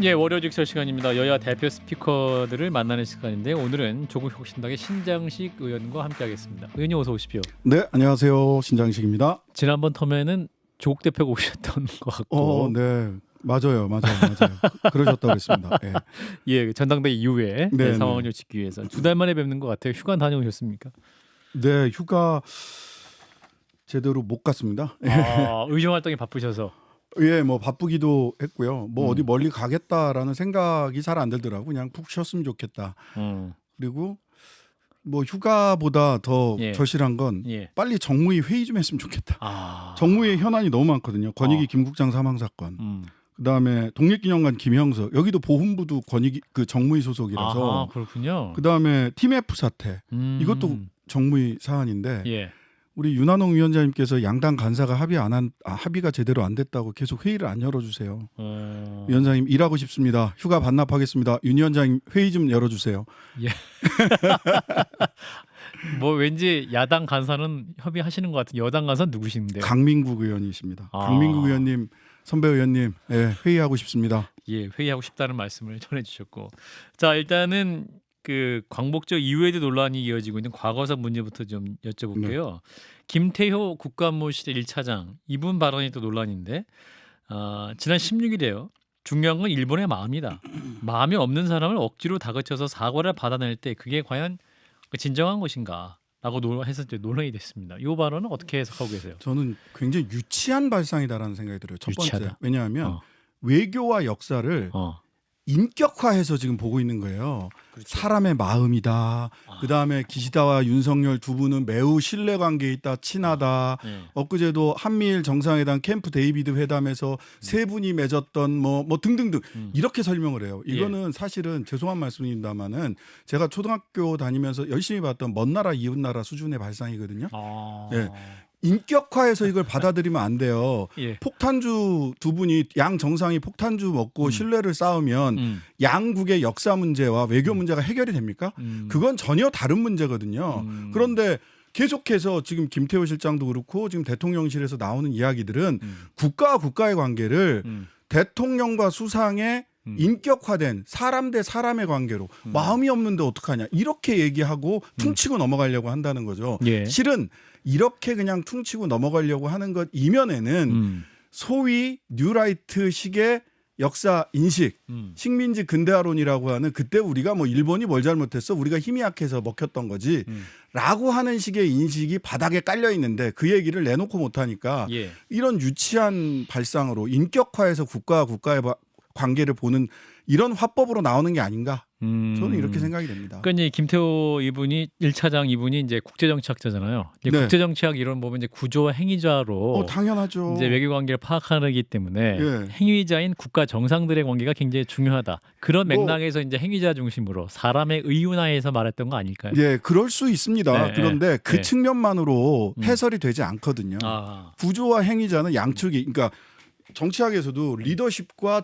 예, 월요 직설 시간입니다. 여야 대표 스피커들을 만나는 시간인데 오늘은 조국혁신당의 신장식 의원과 함께하겠습니다. 의원님 어서 오십시오. 네, 안녕하세요. 신장식입니다. 지난번 텀에는 조국 대표가 오셨던 것 같고, 네, 맞아요. 그러셨다고 했습니다. 네. 예, 전당대회 이후에 네, 상황을 좀 짚기 위해서 2달 만에 뵙는 것 같아요. 휴가 다녀오셨습니까? 네, 휴가 제대로 못 갔습니다. 의정 활동이 바쁘셔서. 예, 뭐 바쁘기도 했고요. 뭐 어디 음. 멀리 가겠다라는 생각이 잘 안 들더라고. 그냥 푹 쉬었으면 좋겠다. 그리고 뭐 휴가보다 더 예. 절실한 건 예. 빨리 정무위 회의 좀 했으면 좋겠다. 아, 정무위 현안이 너무 많거든요. 권익위 어. 김국장 사망 사건. 음. 그다음에 독립기념관 김형석. 여기도 보훈부도 권익위 그 정무위 소속이라서. 아하, 그렇군요. 그다음에 TMF 사태. 이것도 정무위 사안인데 예. 우리 윤한홍 위원장님께서 양당 간사가 합의가 제대로 안 됐다고 계속 회의를 안 열어주세요. 위원장님 일하고 싶습니다. 휴가 반납하겠습니다. 윤 위원장님 회의 좀 열어주세요. 뭐 왠지 야당 간사는 협의하시는 것 같은 여당 간사는 누구신데요? 강민국 의원이십니다. 아. 강민국 의원님, 선배 의원님, 예, 회의하고 싶습니다. 예, 회의하고 싶다는 말씀을 전해주셨고, 자 일단은 그 광복절 이후에도 논란이 이어지고 있는 과거사 문제부터 좀 여쭤볼게요. 김태효 국가안보실의 1차장 이분 발언이 또 논란인데, 지난 16일에요. 중요한 건 일본의 마음이다. 마음이 없는 사람을 억지로 다그쳐서 사과를 받아낼 때 그게 과연 진정한 것인가? 라고 했을 때 논란이 됐습니다. 이 발언은 어떻게 해석하고 계세요? 저는 굉장히 유치한 발상이다라는 생각이 들어요. 첫 번째, 유치하다. 왜냐하면 외교와 역사를 인격화해서 지금 보고 있는 거예요. 그렇죠. 사람의 마음이다. 그다음에 기시다와 윤석열 두 분은 매우 신뢰관계에 있다. 친하다. 네. 엊그제도 한미일 정상회담 캠프 데이비드 회담에서 세 분이 맺었던 뭐 등등등 이렇게 설명을 해요. 이거는 사실은 죄송한 말씀입니다만은 제가 초등학교 다니면서 열심히 봤던 먼 나라 이웃 나라 수준의 발상이거든요. 네. 인격화해서 이걸 받아들이면 안 돼요. 예. 폭탄주 두 분이 양 정상이 폭탄주 먹고 신뢰를 쌓으면 양국의 역사 문제와 외교 문제가 해결이 됩니까? 그건 전혀 다른 문제거든요. 그런데 계속해서 지금 김태호 실장도 그렇고 지금 대통령실에서 나오는 이야기들은 국가와 국가의 관계를 대통령과 수상의 인격화된 사람 대 사람의 관계로 마음이 없는데 어떡하냐 이렇게 얘기하고 퉁치고 넘어가려고 한다는 거죠. 예. 실은 이렇게 그냥 퉁치고 넘어가려고 하는 것 이면에는 소위 뉴라이트식의 역사 인식, 식민지 근대화론이라고 하는 그때 우리가 뭐 일본이 뭘 잘못했어 우리가 힘이 약해서 먹혔던 거지 라고 하는 식의 인식이 바닥에 깔려 있는데 그 얘기를 내놓고 못하니까 이런 유치한 발상으로 인격화해서 국가와 국가의 관계를 보는 이런 화법으로 나오는 게 아닌가 저는 이렇게 생각이 됩니다. 그러니까 이제 김태호 이분이 1차장 이분이 이제 국제정치학자잖아요. 네. 국제정치학 이론 보면 이제 구조와 행위자로 당연하죠. 이제 외교 관계를 파악하기 때문에 예. 행위자인 국가 정상들의 관계가 굉장히 중요하다. 그런 맥락에서 이제 행위자 중심으로 사람의 의윤화해서 말했던 거 아닐까요? 예, 그럴 수 있습니다. 네, 그런데 그 네. 측면만으로 해설이 되지 않거든요. 구조와 행위자는 양측이 그러니까 정치학에서도 리더십과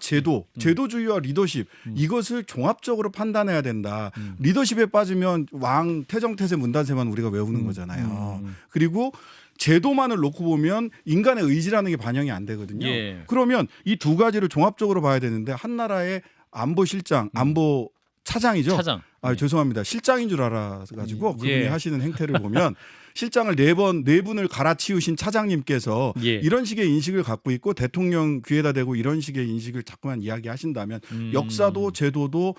제도주의와 리더십 이것을 종합적으로 판단해야 된다. 리더십에 빠지면 왕 태정태세 문단세만 우리가 외우는 거잖아요. 그리고 제도만을 놓고 보면 인간의 의지라는 게 반영이 안 되거든요. 예. 그러면 이 두 가지를 종합적으로 봐야 되는데 한 나라의 안보실장, 안보 차장이죠. 차장. 죄송합니다. 실장인 줄 알아가지고 그분이 하시는 행태를 보면 실장을 네 분을 갈아치우신 차장님께서 이런 식의 인식을 갖고 있고 대통령 귀에다 대고 이런 식의 인식을 자꾸만 이야기하신다면 역사도 제도도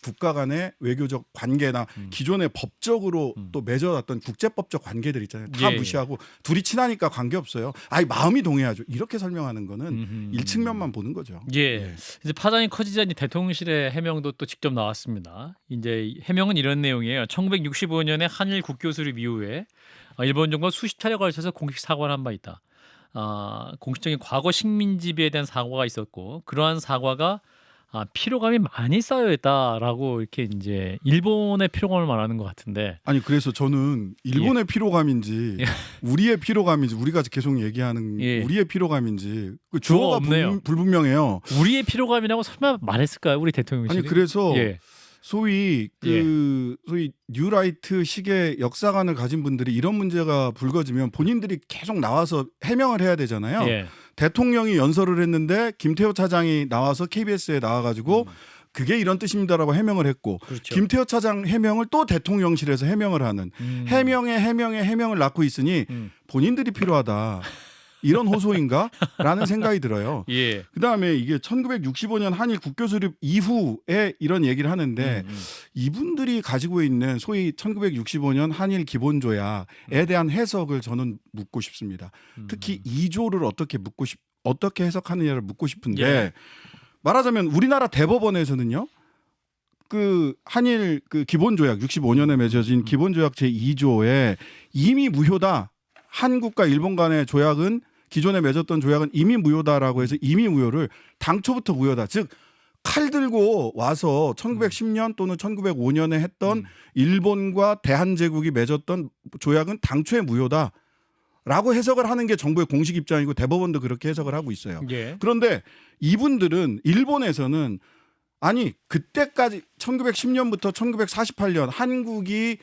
국가 간의 외교적 관계나 기존의 법적으로 또 맺어왔던 국제법적 관계들 있잖아요. 다 무시하고 둘이 친하니까 관계없어요. 마음이 동해야죠. 이렇게 설명하는 거는 일측면만 보는 거죠. 이제 파장이 커지자 이제 대통령실의 해명도 또 직접 나왔습니다. 이제 해명은 이런 내용이에요. 1965년에 한일 국교 수립 이후에 일본 정부가 수십 차례 걸쳐서 공식 사과를 한 바 있다. 공식적인 과거 식민 지배에 대한 사과가 있었고 그러한 사과가 피로감이 많이 쌓여 있다라고 이렇게 이제 일본의 피로감을 말하는 것 같은데. 그래서 저는 일본의 피로감인지 우리의 피로감인지 우리가 계속 얘기하는 우리의 피로감인지 그 주어가 불분명해요. 우리의 피로감이라고 설마 말했을까요, 우리 대통령실이? 그래서 소위 뉴라이트 식의 역사관을 가진 분들이 이런 문제가 불거지면 본인들이 계속 나와서 해명을 해야 되잖아요. 대통령이 연설을 했는데 김태호 차장이 나와서 KBS에 나와가지고 그게 이런 뜻입니다라고 해명을 했고 그렇죠. 김태호 차장 해명을 또 대통령실에서 해명을 하는 해명을 낳고 있으니 본인들이 필요하다. 이런 호소인가? 라는 생각이 들어요. 예. 그다음에 이게 1965년 한일 국교 수립 이후에 이런 얘기를 하는데 이분들이 가지고 있는 소위 1965년 한일 기본조약에 대한 해석을 저는 묻고 싶습니다. 특히 2조를 어떻게 해석하느냐를 묻고 싶은데 예. 말하자면 우리나라 대법원에서는요. 그 한일 그 기본조약 65년에 맺어진 기본조약 제2조에 이미 무효다. 한국과 일본 간의 조약은 기존에 맺었던 조약은 이미 무효다라고 해서 이미 무효를 당초부터 무효다. 즉 칼 들고 와서 1910년 또는 1905년에 했던 일본과 대한제국이 맺었던 조약은 당초에 무효다라고 해석을 하는 게 정부의 공식 입장이고 대법원도 그렇게 해석을 하고 있어요. 예. 그런데 이분들은 일본에서는 아니 그때까지 1910년부터 1948년 한국이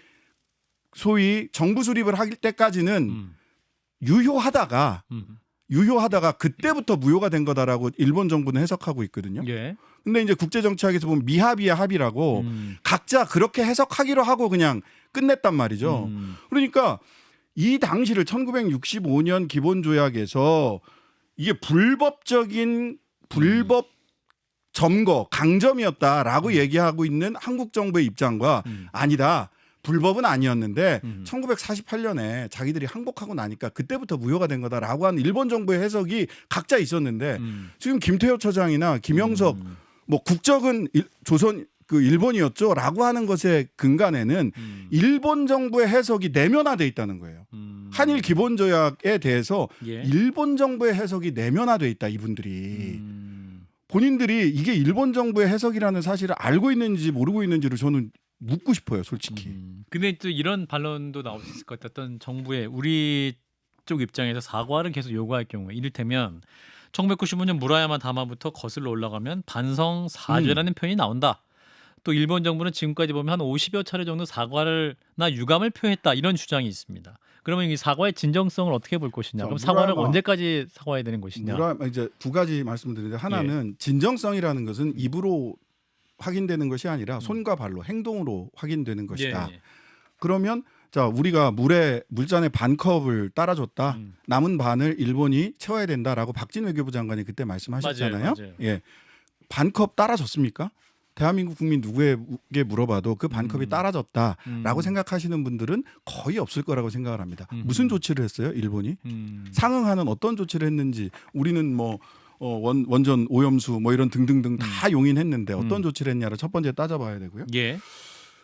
소위 정부 수립을 할 때까지는 유효하다가 그때부터 무효가 된 거다라고 일본 정부는 해석하고 있거든요. 예. 근데 이제 국제정치학에서 보면 미합의의 합의라고 각자 그렇게 해석하기로 하고 그냥 끝냈단 말이죠. 그러니까 이 당시를 1965년 기본조약에서 이게 불법 점거 강점이었다라고 얘기하고 있는 한국 정부의 입장과 아니다. 불법은 아니었는데 1948년에 자기들이 항복하고 나니까 그때부터 무효가 된 거다라고 하는 일본 정부의 해석이 각자 있었는데 지금 김태호 처장이나 김영석 뭐 국적은 조선 그 일본이었죠라고 하는 것의 근간에는 일본 정부의 해석이 내면화돼 있다는 거예요. 한일 기본조약에 대해서 예. 일본 정부의 해석이 내면화돼 있다 이분들이. 본인들이 이게 일본 정부의 해석이라는 사실을 알고 있는지 모르고 있는지를 저는 묻고 싶어요, 솔직히. 근데 또 이런 반론도 나올 수 있을 것 같아요. 어떤 정부의 우리 쪽 입장에서 사과를 계속 요구할 경우에 이를테면 1995년 무라야마 담화부터 거슬러 올라가면 반성 사죄라는 표현이 나온다. 또 일본 정부는 지금까지 보면 한 50여 차례 정도 사과나 유감을 표했다. 이런 주장이 있습니다. 그러면 이 사과의 진정성을 어떻게 볼 것이냐? 자, 그럼 사과를 무라야마- 언제까지 사과해야 되는 것이냐? 이제 두 가지 말씀드리는데 하나는 진정성이라는 것은 입으로 확인되는 것이 아니라 손과 발로 행동으로 확인되는 것이다. 예. 그러면 자 우리가 물잔에 반 컵을 따라줬다. 남은 반을 일본이 채워야 된다라고 박진 외교부 장관이 그때 말씀하셨잖아요. 맞아요. 예, 반 컵 따라줬습니까? 대한민국 국민 누구에게 물어봐도 그 반 컵이 따라졌다라고 생각하시는 분들은 거의 없을 거라고 생각을 합니다. 무슨 조치를 했어요, 일본이? 상응하는 어떤 조치를 했는지 우리는 뭐 원전 오염수 뭐 이런 등등등 다 용인했는데 어떤 조치를 했냐를 첫 번째 따져봐야 되고요. 예.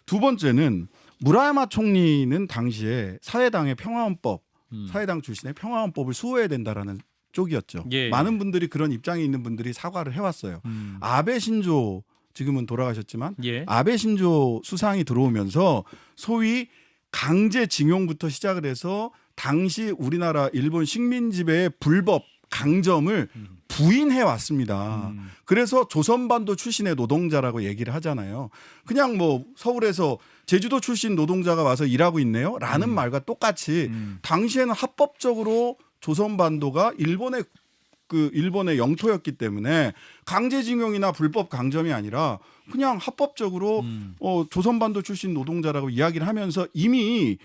두 번째는 무라야마 총리는 당시에 사회당의 평화헌법, 사회당 출신의 평화헌법을 수호해야 된다라는 쪽이었죠. 예. 많은 분들이 그런 입장에 있는 분들이 사과를 해왔어요. 아베 신조 지금은 돌아가셨지만 예. 아베 신조 수상이 들어오면서 소위 강제징용부터 시작을 해서 당시 우리나라 일본 식민지배의 불법 강점을 부인해 왔습니다. 그래서 조선반도 출신의 노동자라고 얘기를 하잖아요. 그냥 뭐 서울에서 제주도 출신 노동자가 와서 일하고 있네요. 라는 말과 똑같이 당시에는 합법적으로 조선반도가 일본의 영토였기 때문에 강제징용이나 불법 강점이 아니라 그냥 합법적으로 조선반도 출신 노동자라고 이야기를 하면서 이미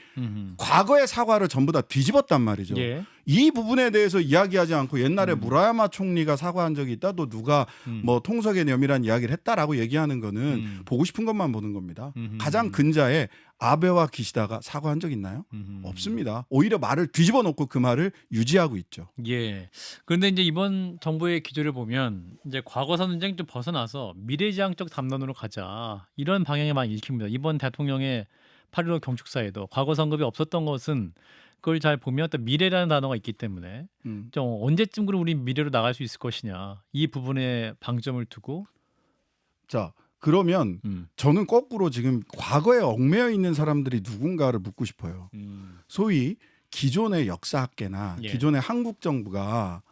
과거의 사과를 전부 다 뒤집었단 말이죠. 예. 이 부분에 대해서 이야기하지 않고 옛날에 무라야마 총리가 사과한 적이 있다. 또 누가 뭐 통석의 념이란 이야기를 했다라고 얘기하는 거는 보고 싶은 것만 보는 겁니다. 가장 근자에 아베와 기시다가 사과한 적 있나요? 없습니다. 오히려 말을 뒤집어 놓고 그 말을 유지하고 있죠. 예. 그런데 이제 이번 정부의 기조를 보면 이제 과거 선전쟁 좀 벗어나서 미래지향적 담론으로 가자 이런 방향에 많이 읽힙니다. 이번 대통령의 8.15 경축사에도 과거 선급이 없었던 것은 그걸 잘 보면 또 미래라는 단어가 있기 때문에 좀 언제쯤 그럼 우리 미래로 나갈 수 있을 것이냐 이 부분에 방점을 두고 자, 그러면 저는 거꾸로 지금 과거에 얽매여 있는 사람들이 누군가를 묻고 싶어요. 소위 기존의 역사학계나 예. 기존의 한국 정부가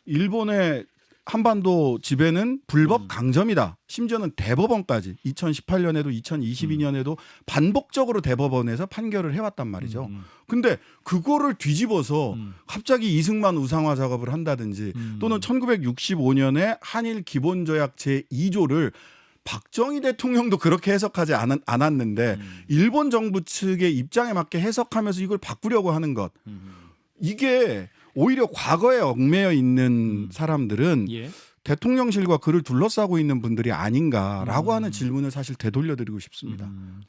일본의 한반도 지배는 불법 강점이다. 심지어는 대법원까지 2018년에도 2022년에도 반복적으로 대법원에서 판결을 해왔단 말이죠. 근데 그거를 뒤집어서 갑자기 이승만 우상화 작업을 한다든지 또는 1965년에 한일 기본조약 제2조를 박정희 대통령도 그렇게 해석하지 않았는데 일본 정부 측의 입장에 맞게 해석하면서 이걸 바꾸려고 하는 것. 이게 오히려 과거에 얽매여 있는 사람들은 예. 대통령실과 그를 둘러싸고 있는 분들이 아닌가라고 하는 질문을 사실 되돌려드리고 싶습니다.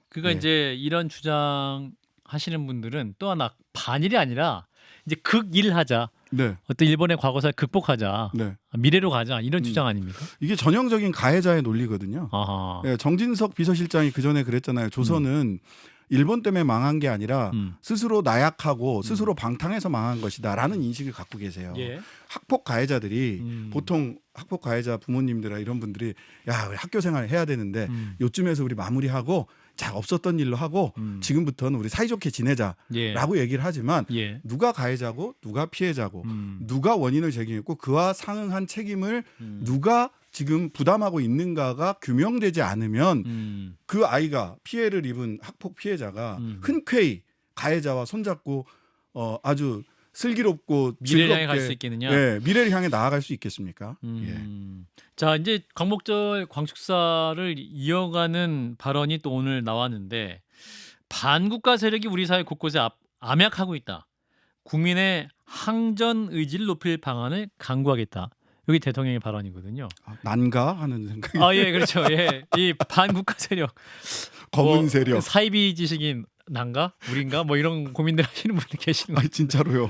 그러니까 예. 이제 이런 주장 하시는 분들은 또 하나 반일이 아니라 이제 극일하자. 네. 어떤 일본의 과거사를 극복하자. 네. 미래로 가자. 이런 주장 아닙니까? 이게 전형적인 가해자의 논리거든요. 아하. 예, 정진석 비서실장이 그 전에 그랬잖아요. 조선은 일본 때문에 망한 게 아니라 스스로 나약하고 스스로 방탕해서 망한 것이다라는 인식을 갖고 계세요. 예. 학폭 가해자들이 보통 학폭 가해자 부모님들이나 이런 분들이 야, 우리 학교 생활 해야 되는데 요쯤에서 우리 마무리하고 자 없었던 일로 하고 지금부터는 우리 사이좋게 지내자라고 예. 얘기를 하지만 예. 누가 가해자고 누가 피해자고 누가 원인을 제기했고 그와 상응한 책임을 누가 지금 부담하고 있는가가 규명되지 않으면 그 아이가 피해를 입은 학폭 피해자가 흔쾌히 가해자와 손잡고 아주 슬기롭고 미래를 향해 갈 즐겁게 수 있겠느냐? 예, 미래를 향해 나아갈 수 있겠습니까? 예. 자, 이제 광복절 광축사를 이어가는 발언이 또 오늘 나왔는데 반국가 세력이 우리 사회 곳곳에 암약하고 있다. 국민의 항전 의지를 높일 방안을 강구하겠다. 여기 대통령의 발언이거든요. 난가 하는 생각이 아, 예, 그렇죠. 예, 이 반국가 세력, 검은 세력. 사이비 지식인 난가, 우린가, 뭐 이런 고민들 하시는 분들 계시는 아 거예요. 진짜로요.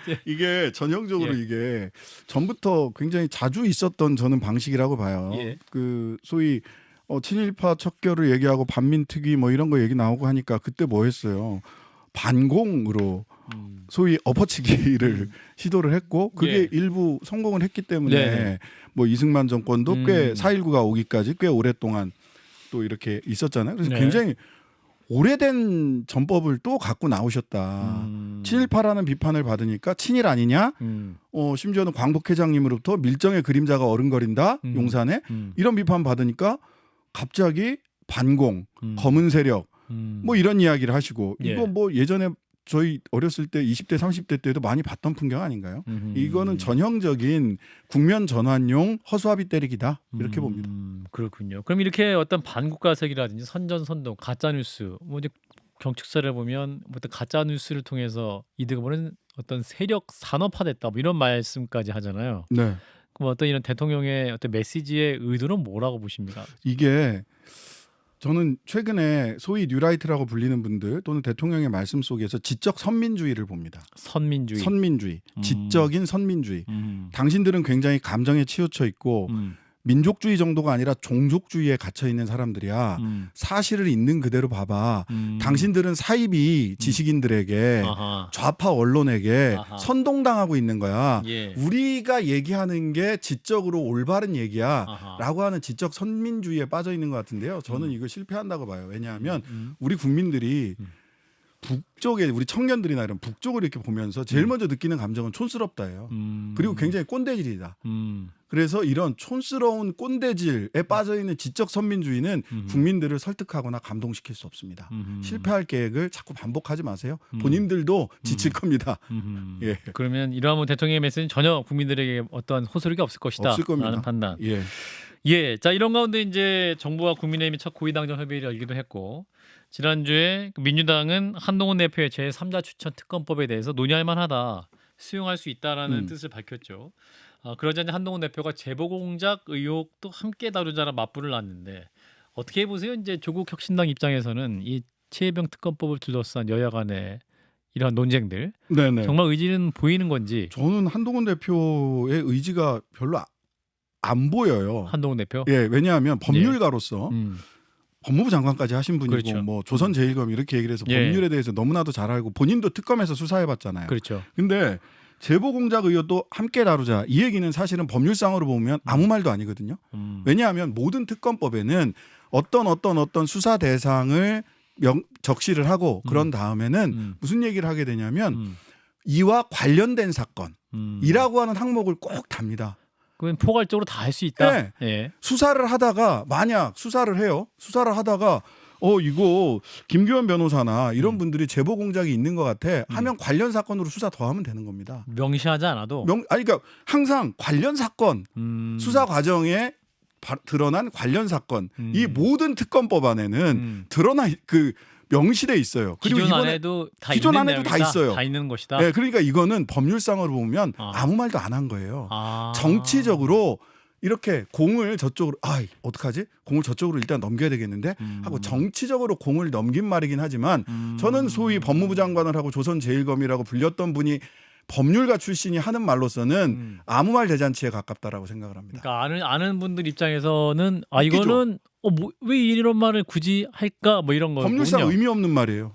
예. 이게 전형적으로 예. 이게 전부터 굉장히 자주 있었던 저는 방식이라고 봐요. 예. 그 소위 친일파 척결을 얘기하고 반민특위 뭐 이런 거 얘기 나오고 하니까 그때 뭐 했어요. 반공으로 소위 엎어치기를 시도를 했고 그게 예. 일부 성공을 했기 때문에 네네. 뭐 이승만 정권도 꽤 4.19가 오기까지 꽤 오랫동안 또 이렇게 있었잖아요. 그래서 네. 굉장히 오래된 전법을 또 갖고 나오셨다. 친일파라는 비판을 받으니까 친일 아니냐? 심지어는 광복 회장님으로부터 밀정의 그림자가 어른거린다. 용산에 이런 비판 받으니까 갑자기 반공, 검은 세력 뭐 이런 이야기를 하시고 예. 이거 뭐 예전에 저희 어렸을 때 20대 30대 때도 많이 봤던 풍경 아닌가요? 이거는 전형적인 국면 전환용 허수아비 때리기다 이렇게 봅니다. 그렇군요. 그럼 이렇게 어떤 반국가색이라든지 선전선동, 가짜뉴스, 뭐 이제 경축사를 보면 어떤 가짜뉴스를 통해서 이득을 보는 어떤 세력 산업화됐다, 뭐 이런 말씀까지 하잖아요. 네. 그럼 어떤 이런 대통령의 어떤 메시지의 의도는 뭐라고 보십니까? 이게 저는 최근에 소위 뉴라이트라고 불리는 분들 또는 대통령의 말씀 속에서 지적 선민주의를 봅니다. 선민주의. 선민주의, 지적인 선민주의. 당신들은 굉장히 감정에 치우쳐 있고 민족주의 정도가 아니라 종족주의에 갇혀 있는 사람들이야. 사실을 있는 그대로 봐봐. 당신들은 사이비 지식인들에게 아하. 좌파 언론에게 아하. 선동당하고 있는 거야. 예. 우리가 얘기하는 게 지적으로 올바른 얘기야 아하. 라고 하는 지적 선민주의에 빠져 있는 것 같은데요. 저는 이거 실패한다고 봐요. 왜냐하면 우리 국민들이 북쪽에 우리 청년들이나 이런 북쪽을 이렇게 보면서 제일 먼저 느끼는 감정은 촌스럽다예요. 그리고 굉장히 꼰대질이다. 그래서 이런 촌스러운 꼰대질에 빠져있는 지적 선민주의는 국민들을 설득하거나 감동시킬 수 없습니다. 실패할 계획을 자꾸 반복하지 마세요. 본인들도 지칠 겁니다. 예. 그러면 이러한 대통령의 메시지는 전혀 국민들에게 어떠한 호소력이 없을 것이다. 없을 겁니다. 라는 판단. 예. 예. 자, 이런 가운데 이제 정부와 국민의힘이 첫 고위당정 협의를 열기도 했고 지난주에 민주당은 한동훈 대표의 제3자 추천 특검법에 대해서 논의할 만하다. 수용할 수 있다라는 뜻을 밝혔죠. 그러자 이제 한동훈 대표가 제보공작 의혹도 함께 다루자라 맞불을 놨는데 어떻게 보세요? 이제 조국 혁신당 입장에서는 이 최혜병 특검법을 둘러싼 여야 간의 이런 논쟁들 네네. 정말 의지는 보이는 건지. 저는 한동훈 대표의 의지가 별로 안 보여요. 한동훈 대표. 예, 왜냐하면 법률가로서 법무부 장관까지 하신 분이고 그렇죠. 뭐 조선제일검 이렇게 얘기를 해서 예. 법률에 대해서 너무나도 잘 알고 본인도 특검에서 수사해봤잖아요. 그렇죠. 근데 제보공작 의혹도 함께 다루자 이 얘기는 사실은 법률상으로 보면 아무 말도 아니거든요. 왜냐하면 모든 특검법에는 어떤 수사 대상을 적시를 하고 그런 다음에는 무슨 얘기를 하게 되냐면 이와 관련된 사건이라고 하는 항목을 꼭 답니다. 그러면 포괄적으로 다 할 수 있다. 네. 예. 수사를 하다가 만약 수사를 해요. 수사를 하다가 이거 김규현 변호사나 이런 분들이 제보 공작이 있는 것 같아 하면 관련 사건으로 수사 더 하면 되는 겁니다. 명시하지 않아도. 그러니까 항상 관련 사건 수사 과정에 드러난 관련 사건 이 모든 특검법 안에는 드러나 명시돼 있어요. 그리고 기존 이번에 안에도 다 기존 있는 안에도 다 내용이다. 있어요. 다 있는 것이다. 네, 그러니까 이거는 법률상으로 보면 아무 말도 안 한 거예요. 정치적으로 이렇게 공을 저쪽으로 어떡하지? 공을 저쪽으로 일단 넘겨야 되겠는데 하고 정치적으로 공을 넘긴 말이긴 하지만 저는 소위 법무부 장관을 하고 조선제일검이라고 불렸던 분이 법률가 출신이 하는 말로서는 아무 말 대잔치에 가깝다라고 생각을 합니다. 그러니까 아는 분들 입장에서는 웃기죠? 이거는 왜 이런 말을 굳이 할까 뭐 이런 거군요. 법률상 의미 없는 말이에요.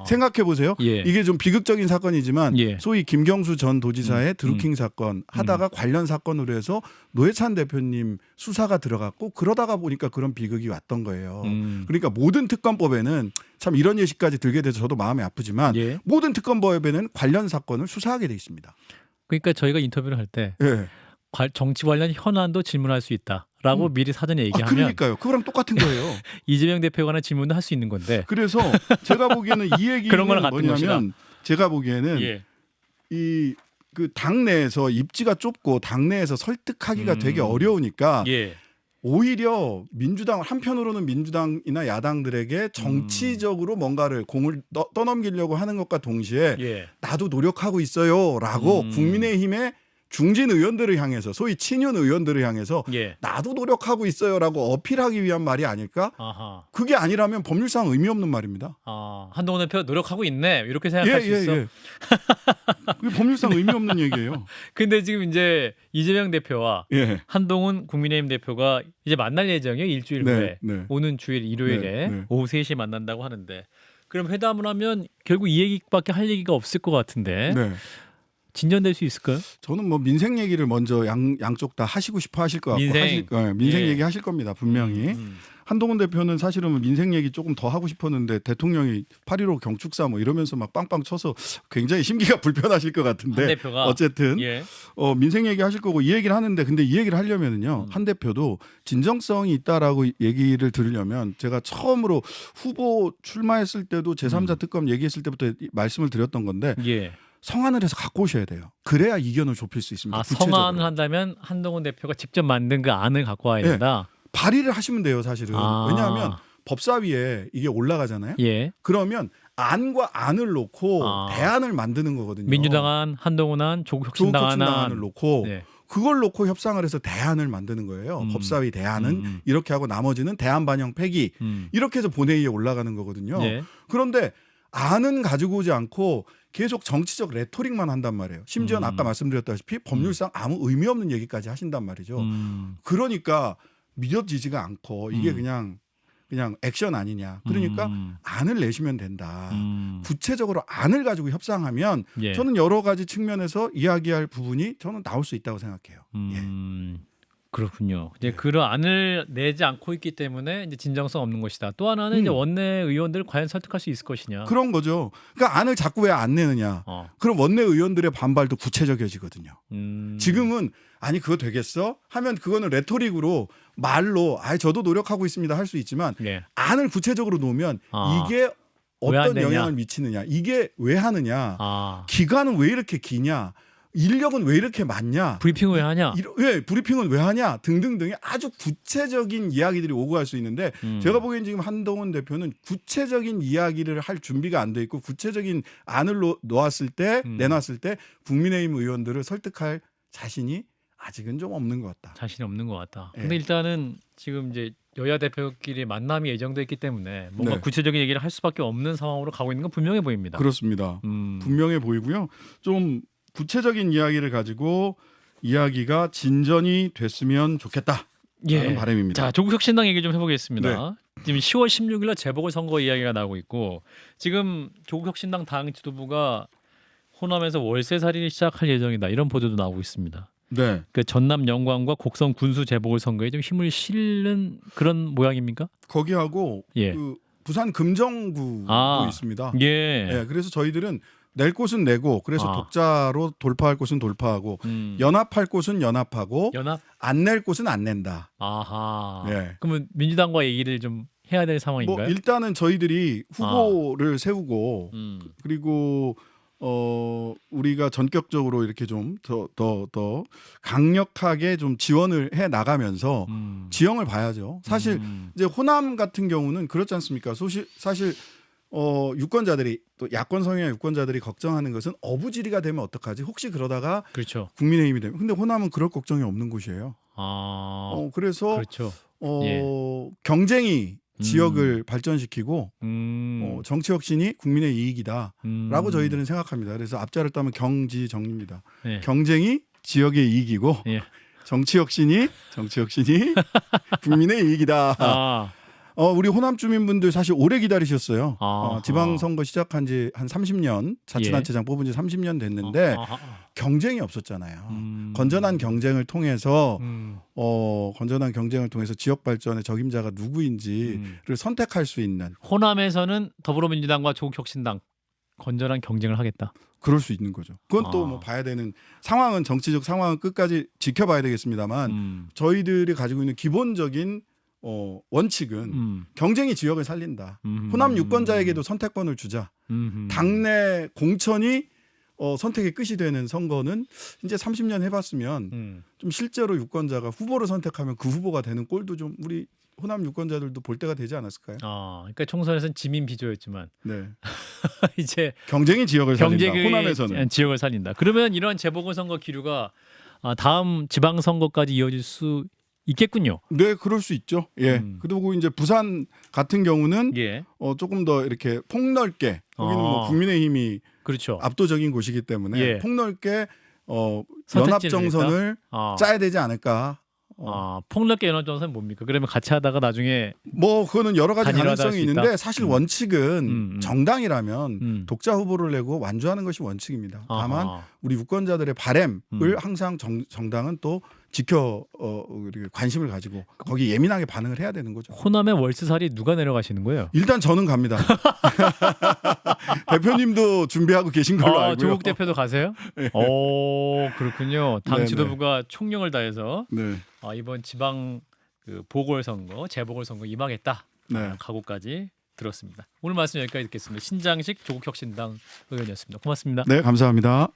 생각해 보세요. 예. 이게 좀 비극적인 사건이지만 예. 소위 김경수 전 도지사의 드루킹 사건 하다가 관련 사건으로 해서 노회찬 대표님 수사가 들어갔고 그러다가 보니까 그런 비극이 왔던 거예요. 그러니까 모든 특검법에는 참 이런 예시까지 들게 돼서 저도 마음이 아프지만 예. 모든 특검법에는 관련 사건을 수사하게 돼 있습니다. 그러니까 저희가 인터뷰를 할 때 예. 정치 관련 현안도 질문할 수 있다라고 미리 사전에 얘기하면 그러니까요. 그거랑 똑같은 거예요. 이재명 대표에 관한 질문도 할 수 있는 건데 그래서 제가 보기에는 이 얘기는 그런 거랑 같은 뭐냐면 제가 보기에는 예. 그 당내에서 입지가 좁고 당내에서 설득하기가 되게 어려우니까 예. 오히려 민주당 한편으로는 민주당이나 야당들에게 정치적으로 뭔가를 공을 떠넘기려고 하는 것과 동시에 예. 나도 노력하고 있어요라고 국민의힘의 중진 의원들을 향해서 소위 친윤 의원들을 향해서 예. 나도 노력하고 있어요라고 어필하기 위한 말이 아닐까? 아하. 그게 아니라면 법률상 의미 없는 말입니다. 한동훈 대표 노력하고 있네 이렇게 생각할 수 있어. 그게 법률상 의미 없는 얘기예요. 근데 지금 이제 이재명 대표와 예. 한동훈 국민의힘 대표가 이제 만날 예정이에요. 일주일 후에. 네. 오는 주일 일요일에 네. 오후 3시에 만난다고 하는데 그럼 회담을 하면 결국 이 얘기밖에 할 얘기가 없을 것 같은데 네. 진전될 수 있을까요? 저는 뭐 민생 얘기를 먼저 양쪽 다 하시고 싶어 하실 것 같고 민생 예. 얘기 하실 겁니다. 분명히. 한동훈 대표는 사실은 민생 얘기 조금 더 하고 싶었는데 대통령이 8.15 경축사 뭐 이러면서 막 빵빵 쳐서 굉장히 심기가 불편하실 것 같은데 한 대표가 어쨌든 예. 민생 얘기 하실 거고 이 얘기를 하는데 근데 이 얘기를 하려면은요 한 대표도 진정성이 있다라고 얘기를 들으려면 제가 처음으로 후보 출마했을 때도 제3자 특검 얘기했을 때부터 말씀을 드렸던 건데 예. 성안을 해서 갖고 오셔야 돼요. 그래야 이견을 좁힐 수 있습니다. 구체적으로. 성안을 한다면 한동훈 대표가 직접 만든 그 안을 갖고 와야 된다. 발의를 하시면 돼요, 사실은. 왜냐하면 법사위에 이게 올라가잖아요. 예. 그러면 안과 안을 놓고 대안을 만드는 거거든요. 민주당 안, 한동훈 안, 조국혁신당 안을 놓고 네. 그걸 놓고 협상을 해서 대안을 만드는 거예요. 법사위 대안은 이렇게 하고 나머지는 대안 반영 폐기 이렇게 해서 본회의에 올라가는 거거든요. 예. 그런데 안은 가지고 오지 않고 계속 정치적 레토릭만 한단 말이에요. 심지어는 아까 말씀드렸다시피 법률상 아무 의미 없는 얘기까지 하신단 말이죠. 그러니까 믿어지지가 않고 이게 그냥 액션 아니냐. 그러니까 안을 내시면 된다. 구체적으로 안을 가지고 협상하면 예. 저는 여러 가지 측면에서 이야기할 부분이 저는 나올 수 있다고 생각해요. 그렇군요. 이제 그런 안을 내지 않고 있기 때문에 이제 진정성 없는 것이다. 또 하나는 이제 원내 의원들을 과연 설득할 수 있을 것이냐. 그런 거죠. 그러니까 안을 자꾸 왜 안 내느냐. 그럼 원내 의원들의 반발도 구체적이어지거든요. 지금은 아니 그거 되겠어? 하면 그거는 레토릭으로 말로 저도 노력하고 있습니다 할 수 있지만 예. 안을 구체적으로 놓으면 이게 왜 안 어떤 되냐? 영향을 미치느냐. 이게 왜 하느냐. 기간은 왜 이렇게 기냐. 인력은 왜 이렇게 많냐? 브리핑 왜 하냐? 브리핑은 왜 하냐? 등등등의 아주 구체적인 이야기들이 오고 갈 수 있는데 제가 보기엔 지금 한동훈 대표는 구체적인 이야기를 할 준비가 안 돼 있고 구체적인 안을 내놨을 때 국민의힘 의원들을 설득할 자신이 아직은 좀 없는 것 같다. 자신이 없는 것 같다. 예. 근데 일단은 지금 이제 여야 대표끼리 만남이 예정돼 있기 때문에 뭔가 네. 구체적인 얘기를 할 수밖에 없는 상황으로 가고 있는 건 분명해 보입니다. 그렇습니다. 분명해 보이고요. 좀 구체적인 이야기를 가지고 이야기가 진전이 됐으면 좋겠다. 라는 바람입니다. 자, 조국혁신당 얘기 좀 해보겠습니다. 지금 10월 16일 날 재보궐선거 이야기가 나오고 있고 지금 조국혁신당 당 지도부가 호남에서 월세살이를 시작할 예정이다. 이런 보도도 나오고 있습니다. 네. 그 전남 영광과 곡성 군수 재보궐선거에 좀 힘을 실는 그런 모양입니까? 거기하고 예. 그 부산 금정구도 있습니다. 예. 네, 그래서 저희들은 낼 곳은 내고 그래서 독자로 돌파할 곳은 돌파하고 연합할 곳은 연합하고 연합? 안 낼 곳은 안 낸다. 아하. 네. 그러면 민주당과 얘기를 좀 해야 될 뭐 상황인가요? 일단은 저희들이 후보를 세우고 그리고 우리가 전격적으로 이렇게 좀 더 강력하게 좀 지원을 해 나가면서 지형을 봐야죠. 사실 이제 호남 같은 경우는 그렇지 않습니까? 사실 유권자들이 또 야권 성향 유권자들이 걱정하는 것은 어부지리가 되면 어떡하지? 혹시 그러다가 그렇죠. 국민의힘이 되면 근데 호남은 그럴 걱정이 없는 곳이에요. 그래서 그렇죠. 경쟁이 지역을 발전시키고 정치 혁신이 국민의 이익이다라고 저희들은 생각합니다. 그래서 앞자를 따면 경지정리입니다. 예. 경쟁이 지역의 이익이고 예. 정치 혁신이 국민의 이익이다. 우리 호남 주민분들 사실 오래 기다리셨어요. 지방선거 시작한 지 한 30년, 자치단체장 뽑은 지 30년 됐는데 경쟁이 없었잖아요. 건전한 경쟁을 통해서 지역 발전의 적임자가 누구인지를 선택할 수 있는. 호남에서는 더불어민주당과 조국혁신당 건전한 경쟁을 하겠다. 그럴 수 있는 거죠. 그건 또 뭐 봐야 되는 상황은 정치적 상황은 끝까지 지켜봐야 되겠습니다만 저희들이 가지고 있는 기본적인 원칙은 경쟁이 지역을 살린다. 호남 유권자에게도 선택권을 주자. 당내 공천이 선택의 끝이 되는 선거는 이제 30년 해봤으면 좀 실제로 유권자가 후보를 선택하면 그 후보가 되는 꼴도 좀 우리 호남 유권자들도 볼 때가 되지 않았을까요? 그러니까 총선에서는 지민 비조였지만 네. 이제 경쟁이 지역을 살린다. 경쟁이 호남에서는 지역을 살린다. 그러면 이런 재보궐선거 기류가 다음 지방선거까지 이어질 수 있겠군요. 네, 그럴 수 있죠. 예. 그리고 이제 부산 같은 경우는 조금 더 이렇게 폭넓게 거기는 뭐 국민의힘이 그렇죠. 압도적인 곳이기 때문에 폭넓게 연합정선을 짜야 되지 않을까. 폭넓게 연합정선은 뭡니까? 그러면 같이 하다가 나중에 뭐 그거는 여러 가지 가능성이 있는데 사실 원칙은 정당이라면 독자 후보를 내고 완주하는 것이 원칙입니다. 다만 우리 유권자들의 바램을 항상 정당은 또 관심을 가지고 거기 예민하게 반응을 해야 되는 거죠. 호남의 월세살이 누가 내려가시는 거예요? 일단 저는 갑니다. 대표님도 준비하고 계신 걸로 알고요. 조국 대표도 가세요? 네. 오, 그렇군요. 당 네네. 지도부가 총력을 다해서 네. 이번 지방 보궐선거, 재보궐선거 임하겠다. 네. 각오까지 들었습니다. 오늘 말씀 여기까지 듣겠습니다. 신장식 조국혁신당 의원이었습니다. 고맙습니다. 네, 감사합니다.